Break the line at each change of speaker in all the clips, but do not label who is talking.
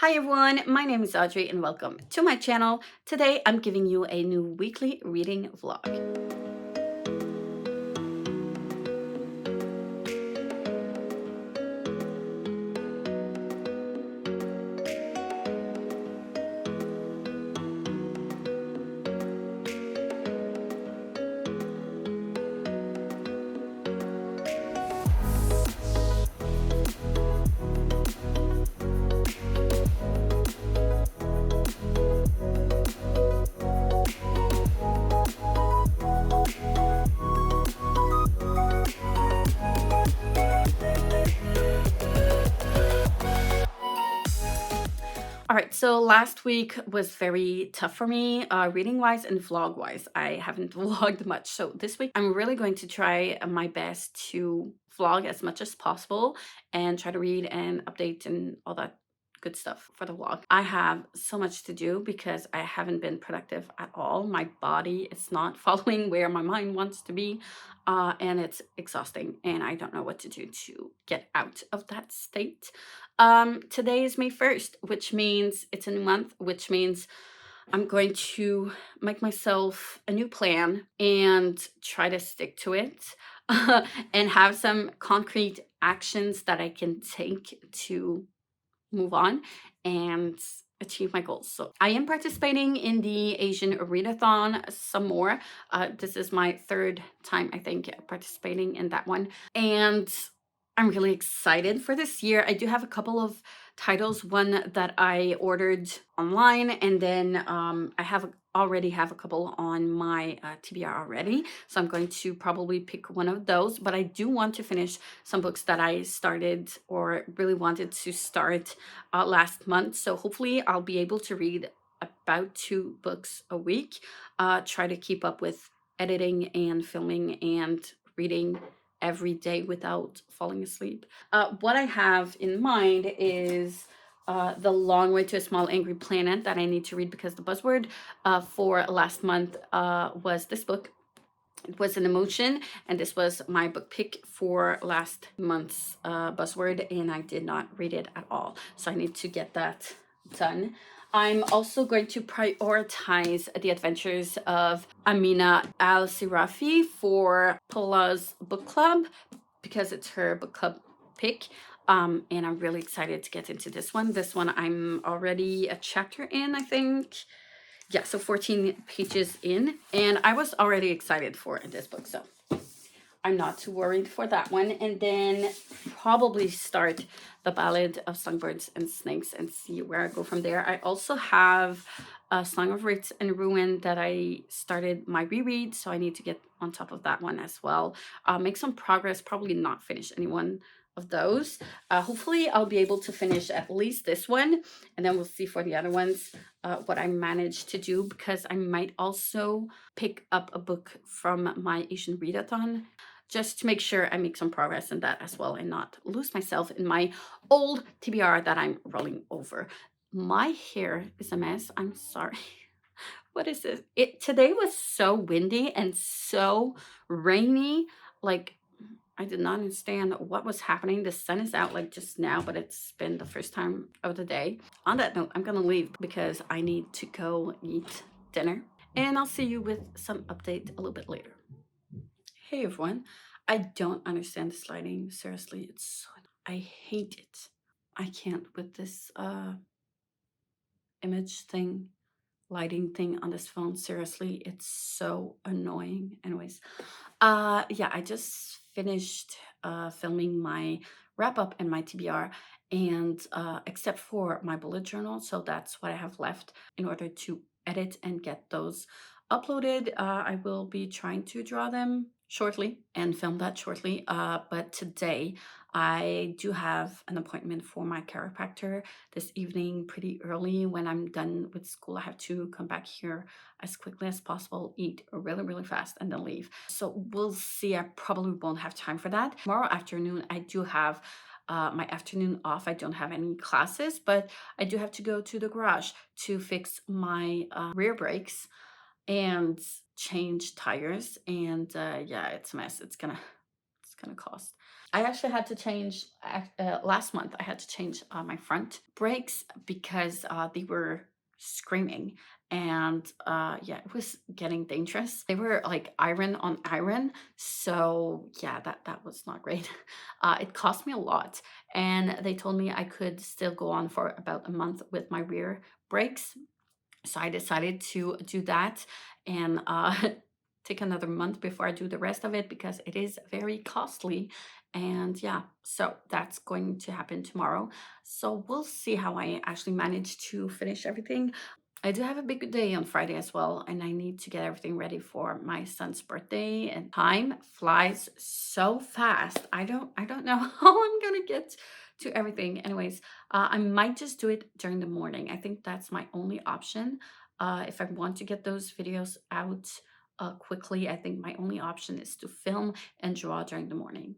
Hi everyone, my name is Audrey and welcome to my channel. Today I'm giving you a new weekly reading vlog. All right, so last week was very tough for me, reading wise and vlog wise. I haven't vlogged much. So this week I'm really going to try my best to vlog as much as possible and try to read and update and all that good stuff for the vlog. I have so much to do because I haven't been productive at all. My body is not following where my mind wants to be, and it's exhausting and I don't know what to do to get out of that state. Today is May 1st, which means it's a new month, which means I'm going to make myself a new plan and try to stick to it and have some concrete actions that I can take to move on and achieve my goals. So I am participating in the Asian Readathon some more. This is my third time, I think, participating in that one. And I'm really excited for this year. I do have a couple of titles, one that I ordered online, and then already have a couple on my TBR already. So I'm going to probably pick one of those, but I do want to finish some books that I started or really wanted to start last month. So hopefully I'll be able to read about 2 books a week, try to keep up with editing and filming and reading every day without falling asleep. What I have in mind is The Long Way to a Small Angry Planet that I need to read because the buzzword for last month was this book. It was an emotion, and this was my book pick for last month's buzzword, and I did not read it at all. So I need to get that done. I'm also going to prioritize the adventures of Amina Al Sirafi for Paula's book club because it's her book club pick. And I'm really excited to get into this one. This one I'm already a chapter in, I think. Yeah, so 14 pages in, and I was already excited for this book, so I'm not too worried for that one. And then probably start The Ballad of Songbirds and Snakes and see where I go from there. I also have a Song of Writ and Ruin that I started my reread, so I need to get on top of that one as well. Make some progress, probably not finish any one of those. Hopefully I'll be able to finish at least this one, and then we'll see for the other ones what I manage to do, because I might also pick up a book from my Asian Readathon just to make sure I make some progress in that as well and not lose myself in my old TBR that I'm rolling over. My hair is a mess. I'm sorry. What is this? Today was so windy and so rainy. Like, I did not understand what was happening. The sun is out like just now, but it's been the first time of the day. On that note, I'm gonna leave because I need to go eat dinner, and I'll see you with some update a little bit later. Hey everyone, I don't understand this lighting. Seriously, I hate it. I can't with this image thing, lighting thing on this phone. Seriously, it's so annoying. Anyways, yeah, I just finished filming my wrap up and my TBR, and except for my bullet journal, so that's what I have left in order to edit and get those uploaded. I will be trying to draw them shortly and film that shortly, but today I do have an appointment for my chiropractor this evening pretty early. When I'm done with school, I have to come back here as quickly as possible, eat really, really fast, and then leave. So we'll see. I probably won't have time for that. Tomorrow afternoon, I do have my afternoon off. I don't have any classes, but I do have to go to the garage to fix my rear brakes and change tires. And yeah, it's a mess. It's gonna cost. I actually had to change last month. I had to change my front brakes because they were screaming, and yeah, it was getting dangerous. They were like iron on iron, so yeah, that was not great. It cost me a lot, and they told me I could still go on for about a month with my rear brakes, so I decided to do that and take another month before I do the rest of it because it is very costly. And yeah, so that's going to happen tomorrow. So we'll see how I actually manage to finish everything. I do have a big day on Friday as well, and I need to get everything ready for my son's birthday. And time flies so fast. I don't know how I'm gonna get to everything. Anyways, I might just do it during the morning. I think that's my only option. If I want to get those videos out quickly, I think my only option is to film and draw during the morning.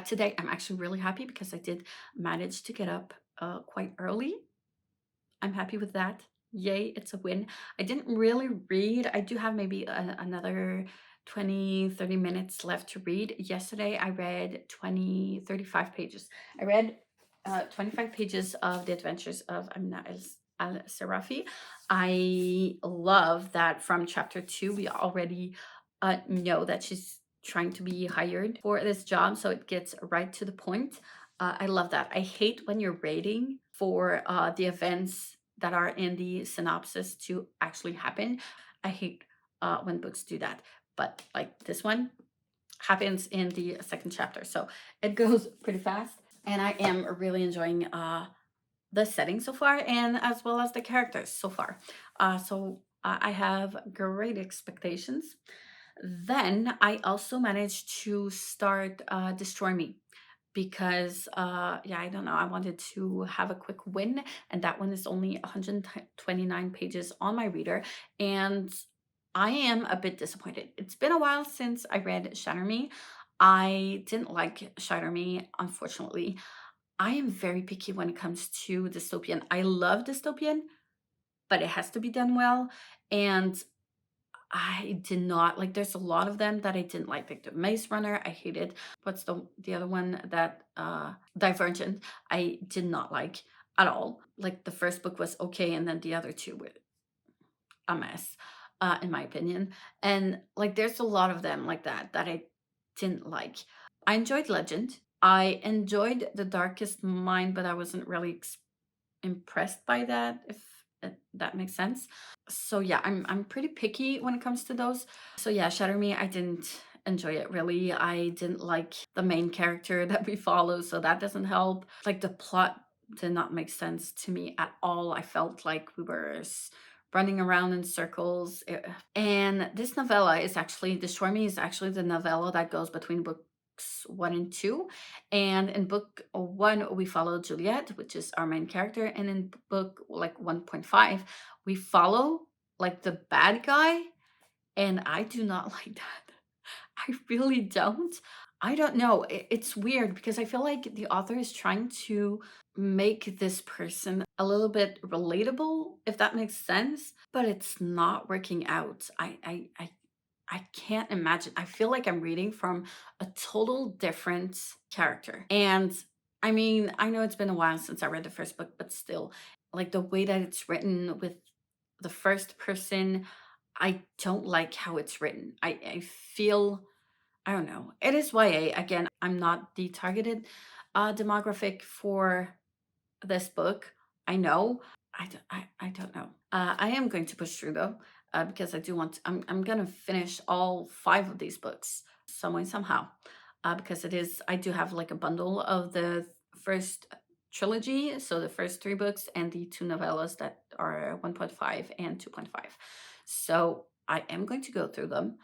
Today, I'm actually really happy because I did manage to get up quite early. I'm happy with that. Yay, it's a win. I didn't really read. I do have maybe another 20, 30 minutes left to read. Yesterday, I read 20, 35 pages. I read 25 pages of The Adventures of Amina Al Sirafi. I love that from chapter 2, we already know that she's trying to be hired for this job, so it gets right to the point. I love that. I hate when you're waiting for the events that are in the synopsis to actually happen. I hate when books do that. But like this one happens in the second chapter. So it goes pretty fast. And I am really enjoying the setting so far and as well as the characters so far. I have great expectations. Then I also managed to start Destroy Me because yeah, I don't know, I wanted to have a quick win, and that one is only 129 pages on my reader, and I am a bit disappointed. It's been a while since I read Shatter Me. I didn't like Shatter Me, unfortunately. I am very picky when it comes to dystopian. I love dystopian, but it has to be done well, and I did not like, there's a lot of them that I didn't like the Maze Runner, I hated. What's the other one that Divergent, I did not like at all. Like the first book was okay, and then the other two were a mess, in my opinion. And like there's a lot of them like that I didn't like. I enjoyed Legend. I enjoyed The Darkest Mind, but I wasn't really impressed by that, if that makes sense. So yeah, I'm pretty picky when it comes to those. So yeah, Shatter Me, I didn't enjoy it really. I didn't like the main character that we follow, so that doesn't help. Like the plot did not make sense to me at all. I felt like we were running around in circles. And this novella is actually, Destroy Me is actually the novella that goes between books 1 and 2. And in book 1, we follow Juliet, which is our main character. And in book like 1.5, we follow like the bad guy. And I do not like that. I really don't. I don't know. It's weird because I feel like the author is trying to make this person a little bit relatable, if that makes sense, but it's not working out. I can't imagine. I feel like I'm reading from a total different character. And I mean, I know it's been a while since I read the first book, but still, like the way that it's written with the first person, I don't like how it's written. I feel, I don't know. It is YA. Again, I'm not the targeted demographic for this book. I know. I don't know. I am going to push through though, because I do want. I'm gonna finish all 5 of these books some way somehow, because it is. I do have like a bundle of the first trilogy, so the first 3 books and the 2 novellas that are 1.5 and 2.5. So I am going to go through them,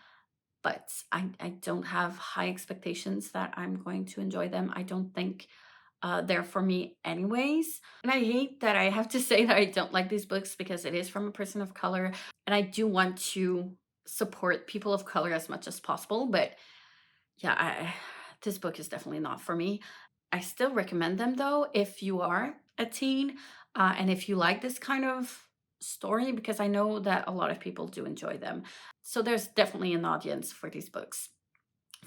but I don't have high expectations that I'm going to enjoy them. I don't think they're for me anyways. And I hate that I have to say that I don't like these books because it is from a person of color. And I do want to support people of color as much as possible. But yeah, this book is definitely not for me. I still recommend them though, if you are a teen and if you like this kind of story, because I know that a lot of people do enjoy them. So there's definitely an audience for these books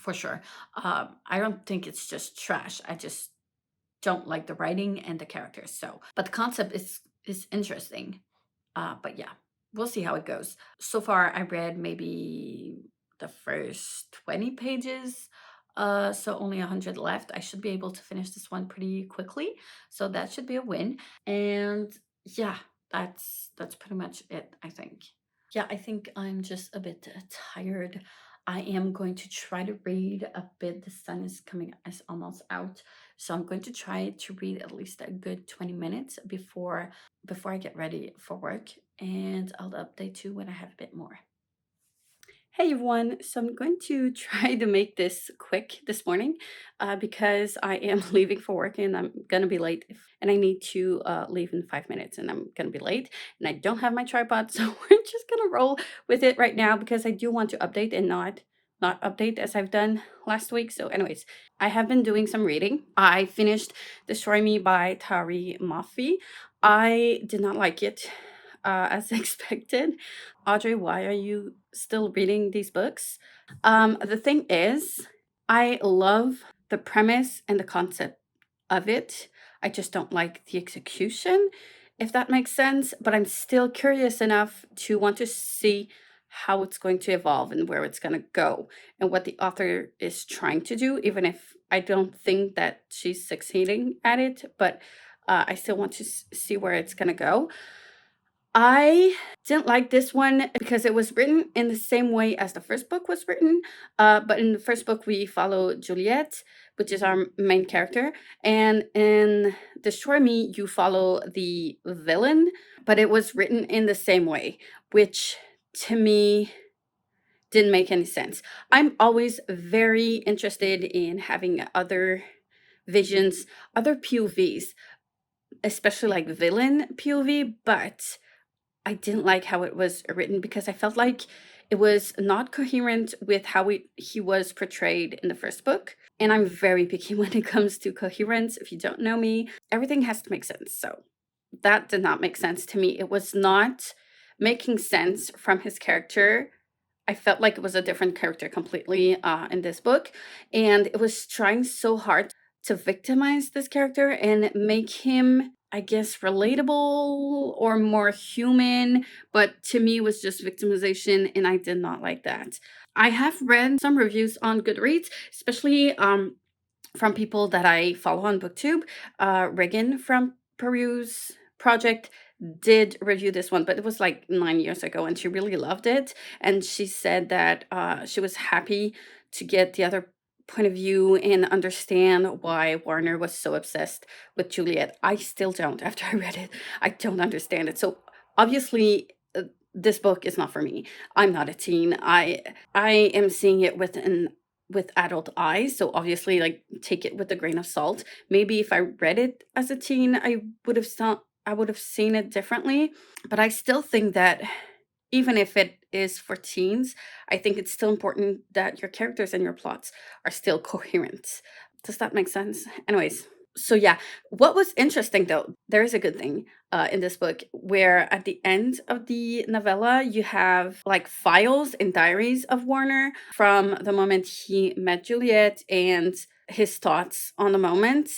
for sure. I don't think it's just trash. I just don't like the writing and the characters. So, but the concept is interesting. But yeah, we'll see how it goes. So far, I read maybe the first 20 pages. So only 100 left. I should be able to finish this one pretty quickly. So that should be a win. And yeah, that's pretty much it, I think. Yeah, I think I'm just a bit tired. I am going to try to read a bit. The sun is almost out, so I'm going to try to read at least a good 20 minutes before I get ready for work, and I'll update you when I have a bit more. Hey everyone, so I'm going to try to make this quick this morning because I am leaving for work and I'm gonna be late. And I need to leave in 5 minutes and I'm gonna be late. And I don't have my tripod, so we're just gonna roll with it right now because I do want to update and not update as I've done last week. So, anyways, I have been doing some reading. I finished Destroy Me by Tari Mafi. I did not like it as expected. Audrey, why are you still reading these books? The thing is, I love the premise and the concept of it. I just don't like the execution, if that makes sense. But I'm still curious enough to want to see how it's going to evolve and where it's going to go and what the author is trying to do, even if I don't think that she's succeeding at it. But I still want to see where it's going to go. I didn't like this one because it was written in the same way as the first book was written. But in the first book, we follow Juliet, which is our main character. And in Destroy Me, you follow the villain, but it was written in the same way, which to me didn't make any sense. I'm always very interested in having other visions, other POVs, especially like villain POV, but I didn't like how it was written because I felt like it was not coherent with how he was portrayed in the first book. And I'm very picky when it comes to coherence. If you don't know me, everything has to make sense. So that did not make sense to me. It was not making sense from his character. I felt like it was a different character completely in this book. And it was trying so hard to victimize this character and make him, I guess, relatable or more human. But to me, it was just victimization, and I did not like that. I have read some reviews on Goodreads, especially from people that I follow on BookTube. Reagan from Peru's project did review this one, but it was like 9 years ago, and she really loved it. And she said that she was happy to get the other point of view and understand why Warner was so obsessed with Juliet. I still don't. After I read it, I don't understand it. So obviously, this book is not for me. I'm not a teen. I am seeing it with adult eyes, so obviously like take it with a grain of salt. Maybe if I read it as a teen, I would have seen it differently. But I still think that even if it is for teens, I think it's still important that your characters and your plots are still coherent. Does that make sense? Anyways, so yeah, what was interesting though, there is a good thing in this book where at the end of the novella you have like files and diaries of Warner from the moment he met Juliet and his thoughts on the moment,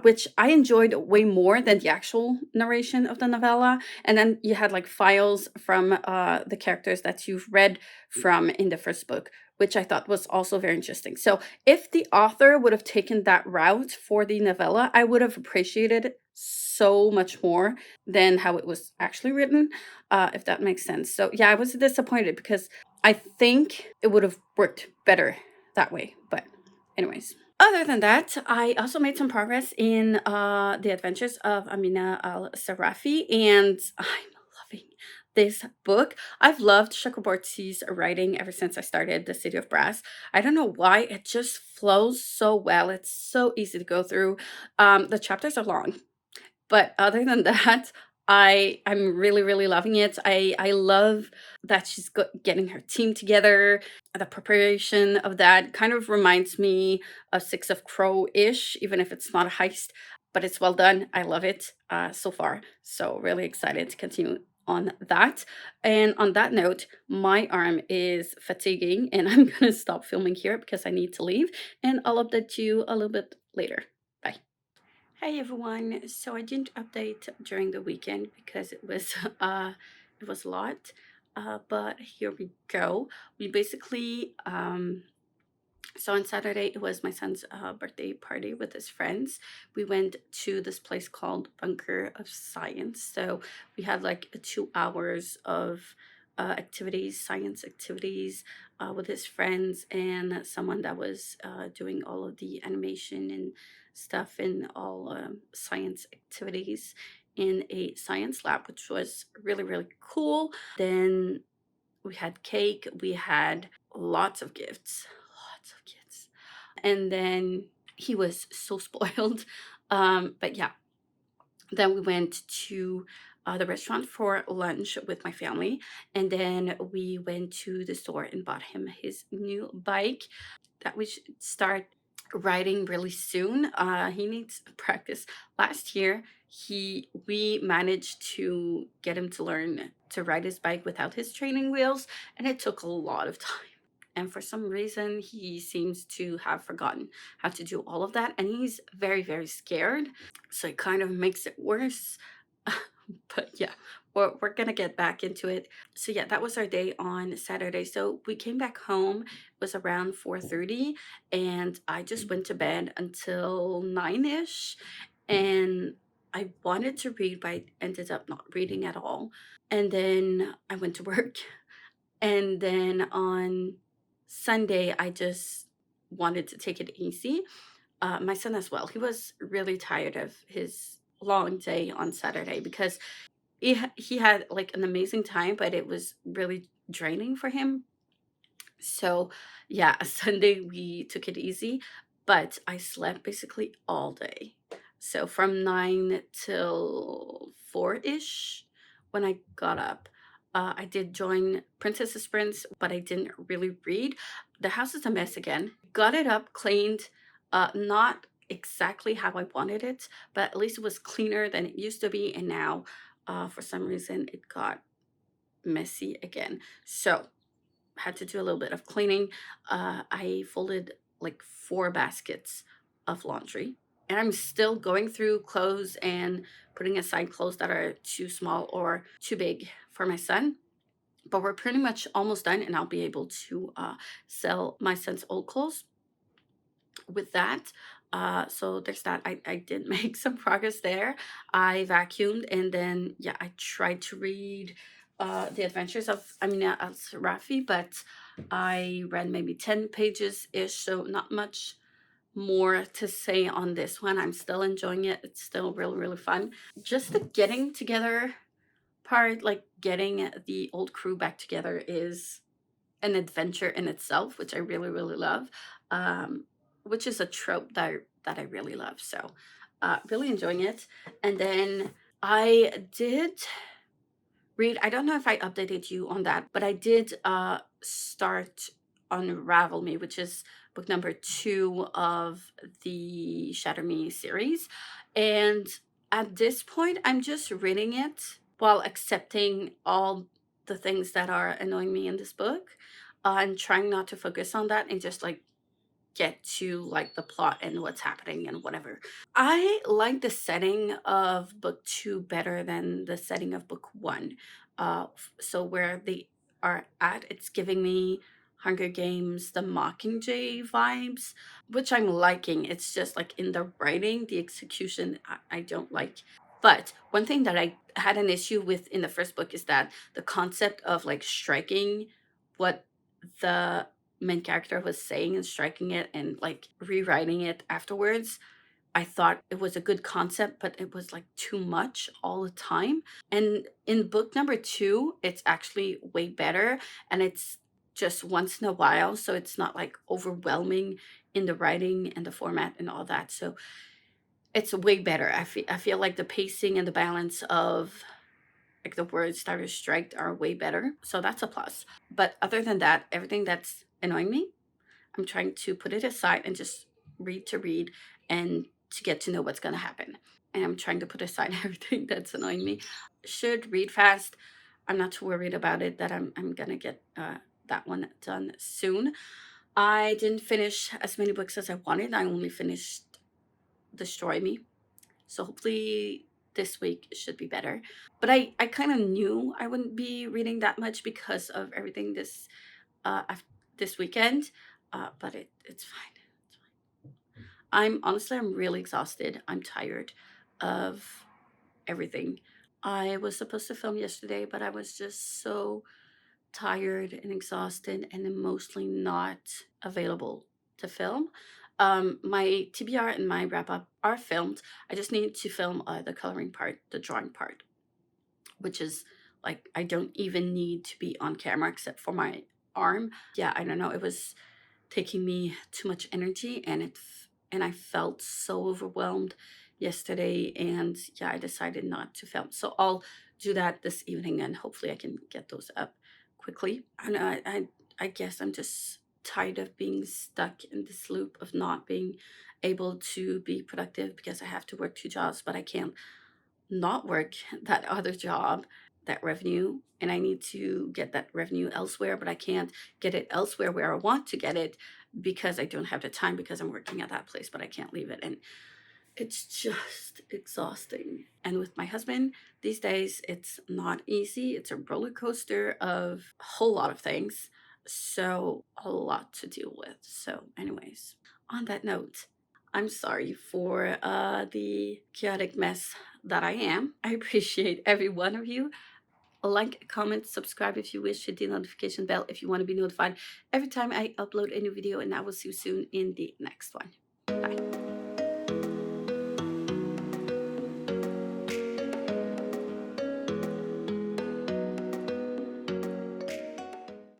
which I enjoyed way more than the actual narration of the novella. And then you had like files from the characters that you've read from in the first book, which I thought was also very interesting. So if the author would have taken that route for the novella, I would have appreciated it so much more than how it was actually written, if that makes sense. So yeah, I was disappointed because I think it would have worked better that way. But anyways. Other than that, I also made some progress in the adventures of Amina Al Sirafi, and I'm loving this book. I've loved Chakraborty's writing ever since I started The City of Brass. I don't know why, it just flows so well. It's so easy to go through. The chapters are long, but other than that, I'm really loving it. I love that she's getting her team together. The preparation of that kind of reminds me of Six of Crow ish, even if it's not a heist, but it's well done. I love it so far. So really excited to continue on that. And on that note, my arm is fatiguing and I'm gonna stop filming here because I need to leave, and I'll update you a little bit later. Bye. Hey everyone. So I didn't update during the weekend because it was a lot. But here we go. We basically so on Saturday, it was my son's birthday party with his friends. We went to this place called Bunker of Science. So we had like 2 hours of activities, science activities, with his friends and someone that was doing all of the animation and stuff and all science activities in a science lab, which was really, really cool. Then we had cake, we had lots of gifts, lots of gifts. And then he was so spoiled. But yeah, then we went to the restaurant for lunch with my family. And then we went to the store and bought him his new bike that we should start riding really soon. He needs practice. Last year, we managed to get him to learn to ride his bike without his training wheels, and it took a lot of time. And for some reason, he seems to have forgotten how to do all of that, and he's very, very scared. So it kind of makes it worse. But yeah, we're gonna get back into it. So yeah, that was our day on Saturday. So we came back home. It was around 4:30, and I just went to bed until 9ish. And I wanted to read, but I ended up not reading at all. And then I went to work. And then on Sunday, I just wanted to take it easy. My son as well. He was really tired of his long day on Saturday because he had like an amazing time, but it was really draining for him. So yeah, Sunday we took it easy, but I slept basically all day. So from 9 till 4ish when I got up. I did join Princess Sprints, but I didn't really read. The house is a mess again. Got it up, cleaned, not exactly how I wanted it, but at least it was cleaner than it used to be. And now, for some reason, it got messy again. So had to do a little bit of cleaning. I folded like 4 baskets of laundry, and I'm still going through clothes and putting aside clothes that are too small or too big for my son. But we're pretty much almost done, and I'll be able to sell my son's old clothes with that. So there's that. I did make some progress there. I vacuumed and then, yeah, I tried to read The Adventures of Amina Al Sirafi, but I read maybe 10 pages ish, so not much more to say on this one. I'm still enjoying it. It's still really, really fun. Just the getting together part, like getting the old crew back together, is an adventure in itself, which I really, really love, which is a trope that I really love. So, really enjoying it. And then I did read. I don't know if I updated you on that, but I did start Unravel Me, which is book number 2 of the Shatter Me series. And at this point, I'm just reading it while accepting all the things that are annoying me in this book, and trying not to focus on that and just like get to like the plot and what's happening and whatever. I like the setting of book 2 better than the setting of book 1. So where they are at, it's giving me Hunger Games, the Mockingjay vibes, which I'm liking. It's just like in the writing, the execution, I don't like. But one thing that I had an issue with in the first book is that the concept of like striking what the main character was saying and striking it and like rewriting it afterwards, I thought it was a good concept, but it was like too much all the time. And in book number 2, it's actually way better, and it's just once in a while, so it's not like overwhelming in the writing and the format and all that. So it's way better. I feel like the pacing and the balance of like the words that are striked are way better. So that's a plus. But other than that, everything that's annoying me, I'm trying to put it aside and just read to read and to get to know what's going to happen. and I'm trying to put aside everything that's annoying me. Should read fast. I'm not too worried about it, that I'm gonna get that one done soon. I didn't finish as many books as I wanted. I only finished Destroy Me. So hopefully this week should be better. But I kind of knew I wouldn't be reading that much because of everything this weekend. But it's fine. It's fine. I'm really exhausted. I'm tired of everything. I was supposed to film yesterday, but I was just so tired and exhausted and emotionally not available to film. My TBR and my wrap up are filmed. I just need to film the coloring part, the drawing part, which is like I don't even need to be on camera except for my arm. Yeah, I don't know. It was taking me too much energy, and I felt so overwhelmed yesterday, and yeah, I decided not to film. So I'll do that this evening, and hopefully I can get those up quickly. And I guess I'm just tired of being stuck in this loop of not being able to be productive because I have to work two jobs, but I can't not work that other job, that revenue, and I need to get that revenue elsewhere, but I can't get it elsewhere where I want to get it because I don't have the time, because I'm working at that place, but I can't leave it. And it's just exhausting. And with my husband these days, it's not easy. It's a roller coaster of a whole lot of things. So, a lot to deal with. So, anyways, on that note, I'm sorry for the chaotic mess that I am. I appreciate every one of you. Like, comment, subscribe if you wish, hit the notification bell if you want to be notified every time I upload a new video, and I will see you soon in the next one. Bye.